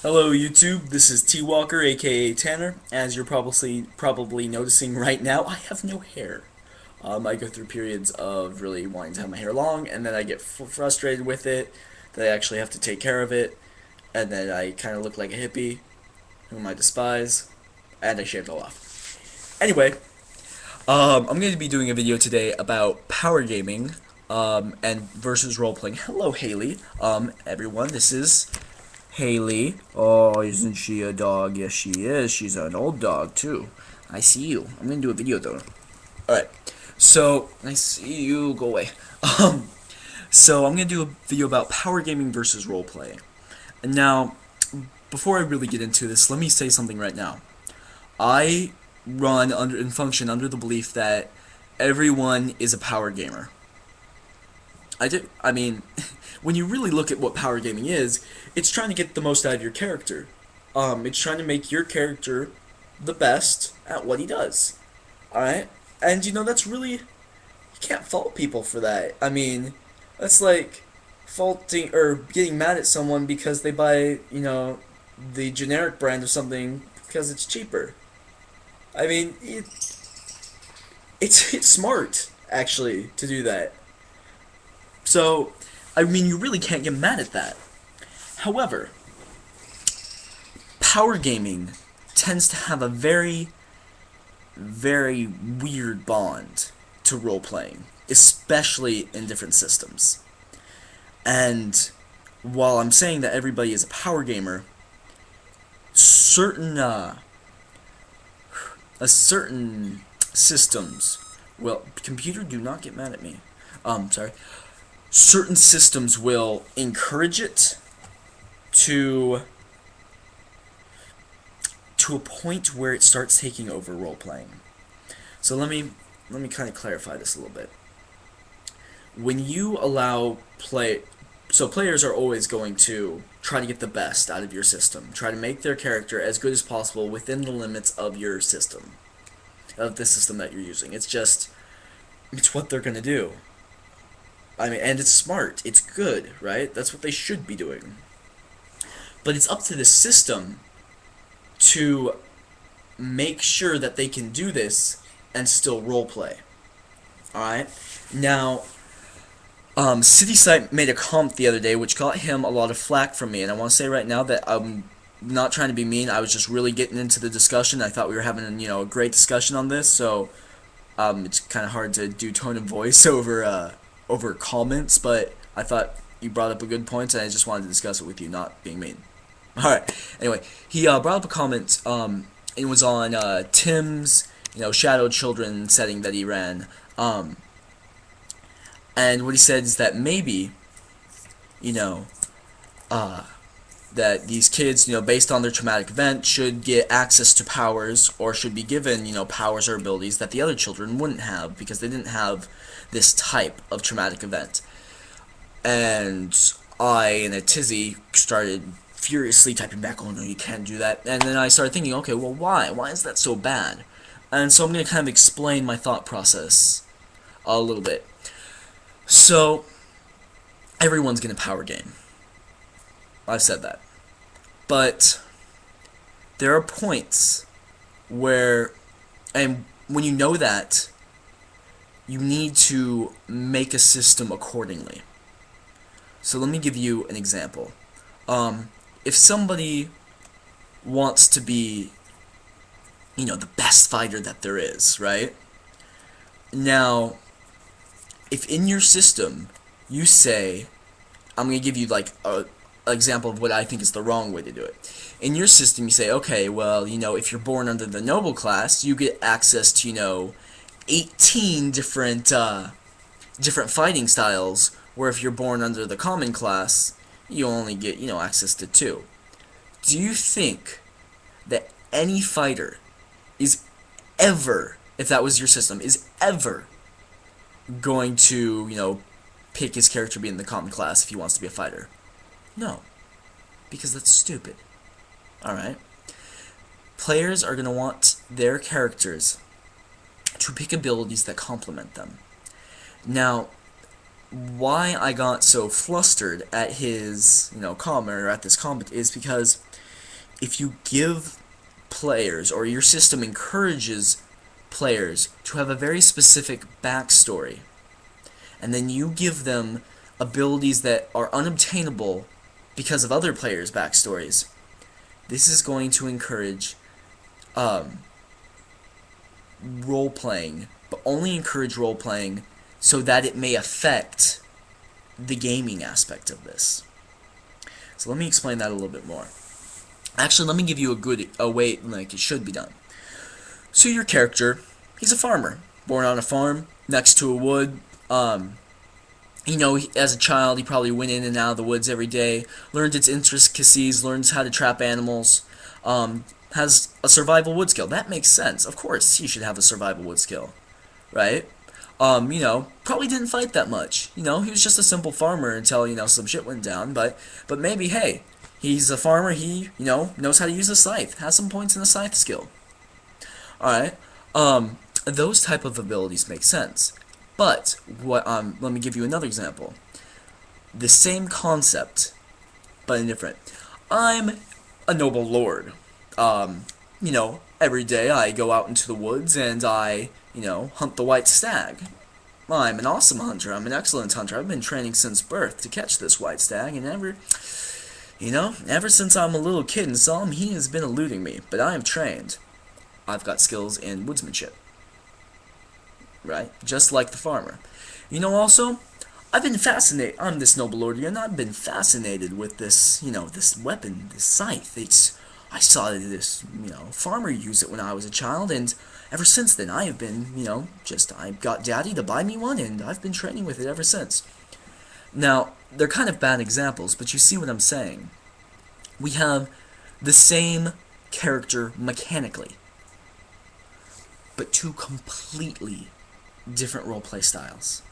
Hello YouTube, this is T Walker aka Tanner. As you're probably noticing right now, I have no hair. I go through periods of really wanting to have my hair long, and then I get frustrated with it, that I actually have to take care of it, and then I kind of look like a hippie, whom I despise, and I shaved it all off. Anyway, I'm going to be doing a video today about power gaming, and versus role playing. Hello Haley, everyone, this is Haley. Oh, isn't she a dog? Yes, she is. She's an old dog, too. I see you. I'm gonna do a video, though. Alright. So, I see you. Go away. Um, so I'm gonna do a video about power gaming versus role playing. And now, before I really get into this, let me say something right now. I run under and function under the belief that everyone is a power gamer. I mean, when you really look at what power gaming is, it's trying to get the most out of your character. It's trying to make your character the best at what he does. Alright? And that's really, you can't fault people for that. I mean, that's like faulting or getting mad at someone because they buy, the generic brand of something because it's cheaper. I mean, it's smart, actually, to do that. So, I mean, you really can't get mad at that. However, power gaming tends to have a very, very weird bond to role playing, especially in different systems. And while I'm saying that everybody is a power gamer, certain certain systems, well, computer, do not get mad at me. Sorry. Certain systems will encourage it to a point where it starts taking over role playing. So let me kind of clarify this a little bit. When you allow players are always going to try to get the best out of your system, try to make their character as good as possible within the limits of your system, of the system that you're using. It's what they're gonna do. I mean, and it's smart, it's good, right? That's what they should be doing. But it's up to the system to make sure that they can do this and still roleplay. Alright? Now, CitySite made a comment the other day which got him a lot of flack from me, and I want to say right now that I'm not trying to be mean. I was just really getting into the discussion. I thought we were having a great discussion on this, so it's kind of hard to do tone of voice over comments, but I thought you brought up a good point, and I just wanted to discuss it with you, not being mean. Alright, anyway, he brought up a comment, it was on Tim's, Shadow Children setting that he ran, and what he said is that maybe, that these kids, based on their traumatic event, should get access to powers, or should be given, powers or abilities that the other children wouldn't have, because they didn't have this type of traumatic event. And I, in a tizzy, started furiously typing back, oh no, you can't do that. And then I started thinking, okay, well, why? Why is that so bad? And so I'm going to kind of explain my thought process a little bit. So, everyone's going to power game. I've said that. But there are points where, and when you know that, you need to make a system accordingly. So let me give you an example. If somebody wants to be, the best fighter that there is, right? Now, if in your system you say, I'm going to give you like an example of what I think is the wrong way to do it. In your system you say, okay, well, if you're born under the noble class, you get access to, 18 different fighting styles, where if you're born under the common class, you only get, access to 2. Do you think that any fighter is ever, if that was your system, is ever going to, pick his character to be in the common class if he wants to be a fighter? No. Because that's stupid. Alright? Players are going to want their characters to pick abilities that complement them. Now, why I got so flustered at his, comment, or at this comment, is because if you give players, or your system encourages players to have a very specific backstory, and then you give them abilities that are unobtainable because of other players' backstories, this is going to encourage role-playing, but only encourage role-playing so that it may affect the gaming aspect of this. So let me explain that a little bit more. Actually, let me give you a way like it should be done. So your character, he's a farmer, born on a farm next to a wood. As a child, he probably went in and out of the woods every day, learned its intricacies, learns how to trap animals, has a survival wood skill. That makes sense. Of course, he should have a survival wood skill, right? Probably didn't fight that much. He was just a simple farmer until, some shit went down. But maybe, hey, he's a farmer. He, knows how to use a scythe. Has some points in the scythe skill. Alright. Those type of abilities make sense. But, let me give you another example. The same concept, but different. I'm a noble lord. Every day I go out into the woods and I, hunt the white stag. I'm an awesome hunter. I'm an excellent hunter. I've been training since birth to catch this white stag, and ever since I'm a little kid and saw him, he has been eluding me. But I am trained. I've got skills in woodsmanship. Right? Just like the farmer. Also, I've been fascinated. I'm this noble lord, and I've been fascinated with this, this weapon, this scythe. I saw this, farmer use it when I was a child, and ever since then I have been, I got daddy to buy me one, and I've been training with it ever since. Now, they're kind of bad examples, but you see what I'm saying. We have the same character mechanically, but two completely different roleplay styles.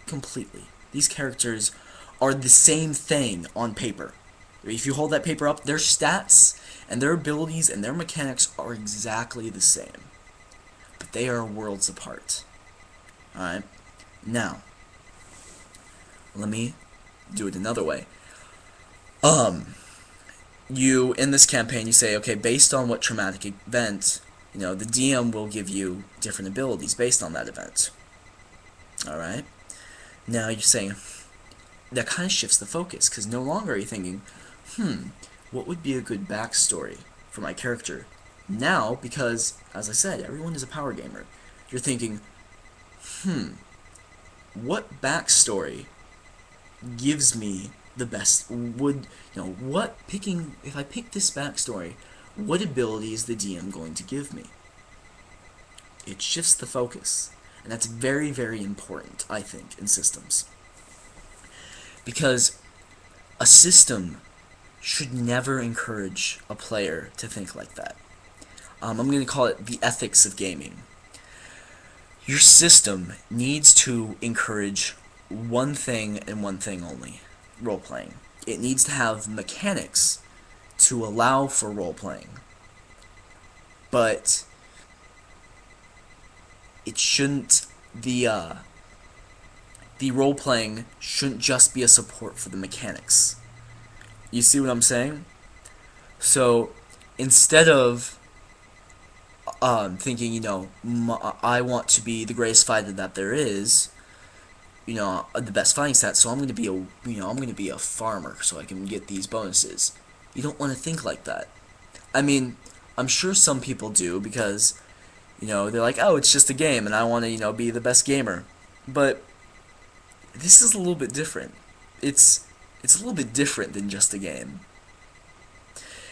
Completely. These characters are the same thing on paper. If you hold that paper up, their stats and their abilities and their mechanics are exactly the same. But they are worlds apart. Alright? Now, let me do it another way. You, in this campaign, you say, okay, based on what traumatic event, the DM will give you different abilities based on that event. Alright? Now you're saying, that kind of shifts the focus, because no longer are you thinking, what would be a good backstory for my character? Now, because, as I said, everyone is a power gamer, you're thinking, what backstory gives me the best, if I pick this backstory, what ability is the DM going to give me? It shifts the focus, and that's very, very important, I think, in systems. Because a system should never encourage a player to think like that. I'm going to call it the ethics of gaming. Your system needs to encourage one thing and one thing only, role-playing. It needs to have mechanics to allow for role-playing. But it shouldn't, the role-playing shouldn't just be a support for the mechanics. You see what I'm saying? So, instead of thinking, I want to be the greatest fighter that there is, the best fighting stats, so I'm going to be I'm going to be a farmer so I can get these bonuses. You don't want to think like that. I mean, I'm sure some people do because, they're like, oh, it's just a game and I want to, be the best gamer. But this is a little bit different. It's a little bit different than just a game.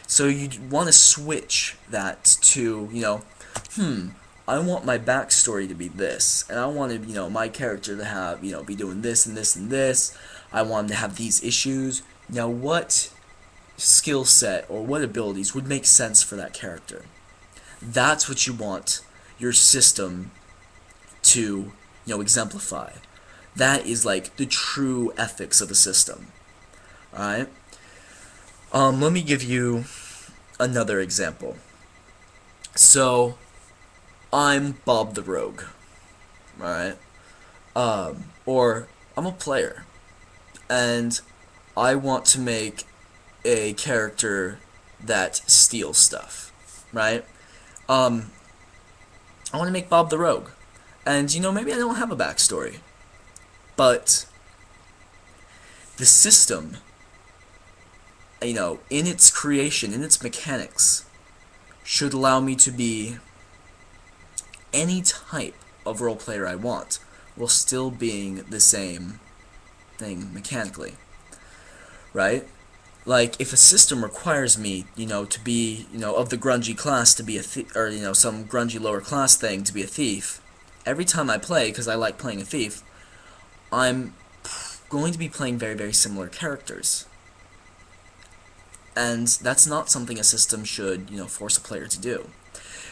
So you want to switch that to, I want my backstory to be this, and I want to, my character to have, be doing this and this and this. I want him to have these issues. Now, what skill set or what abilities would make sense for that character? That's what you want your system to, exemplify. That is like the true ethics of a system. Alright? Let me give you another example. So, I'm Bob the Rogue. Alright? Or, I'm a player. And I want to make a character that steals stuff, right? I want to make Bob the Rogue. And, maybe I don't have a backstory. But the system, in its creation, in its mechanics, should allow me to be any type of role player I want, while still being the same thing mechanically, right? Like, if a system requires me, to be, of the grungy class to be a thief, or, some grungy lower class thing to be a thief, every time I play, because I like playing a thief, I'm going to be playing very, very similar characters. And that's not something a system should, force a player to do.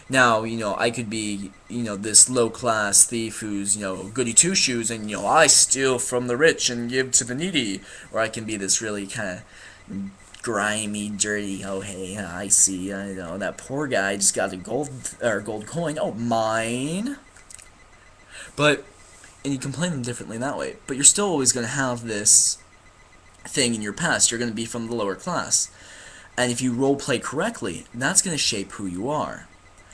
Now, I could be, this low-class thief who's, goody two-shoes and, I steal from the rich and give to the needy. Or I can be this really kind of grimy, dirty, oh, hey, I see, that poor guy just got a gold coin. Oh, mine. And you can play them differently that way. But you're still always going to have this thing in your past. You're going to be from the lower class. And if you roleplay correctly, that's going to shape who you are.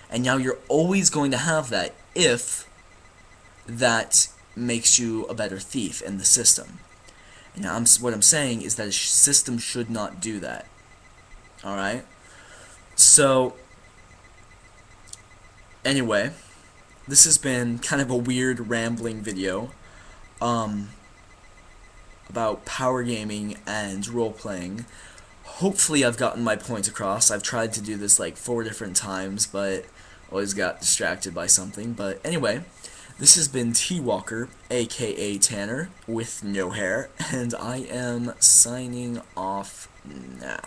And now you're always going to have that if that makes you a better thief in the system. And now what I'm saying is that a system should not do that. Alright? So, anyway, this has been kind of a weird rambling video about power gaming and role-playing. Hopefully I've gotten my point across. I've tried to do this like 4 different times, but always got distracted by something. But anyway, this has been T-Walker, aka Tanner, with no hair, and I am signing off now.